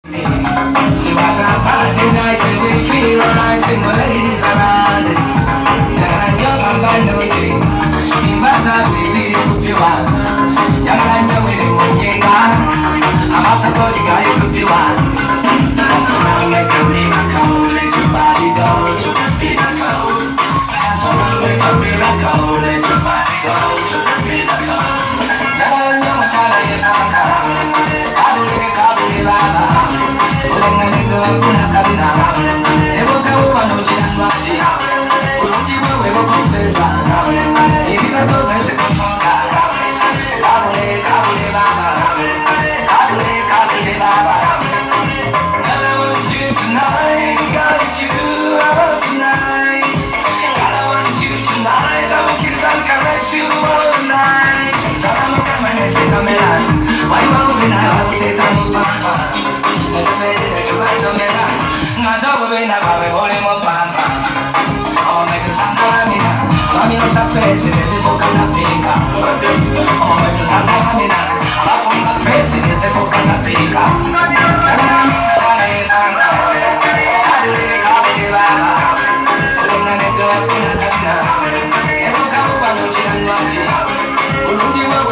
See what I'm partying like when we feel alright, sing my ladies around. Young and bad no day. In Baza, busy, could be one. Young and young with him when you're gone. I'm a support you got it, could be one. That's around like a miracle. Let your body go to the pinnacle. That's around like a miracle. Let your body go to the pinnacle. Young and young, child, you're not coming. Kabuli, Baba. Kuna kabina evoka ubano chinangwaji uruti wewe bokoseza ibiza zose zikotoka kabule baba kabule baba I want you tonight, got you, I love tonight. I want you tonight, I will kiss and caress you all night. Sana kama neseta melani, why won't we now take a move papa? Ngajabu bena bawe ole mo pampa. Oh me tu santa mina, mami no sa fese, me se foca sa pinga. Oh me tu santa mina.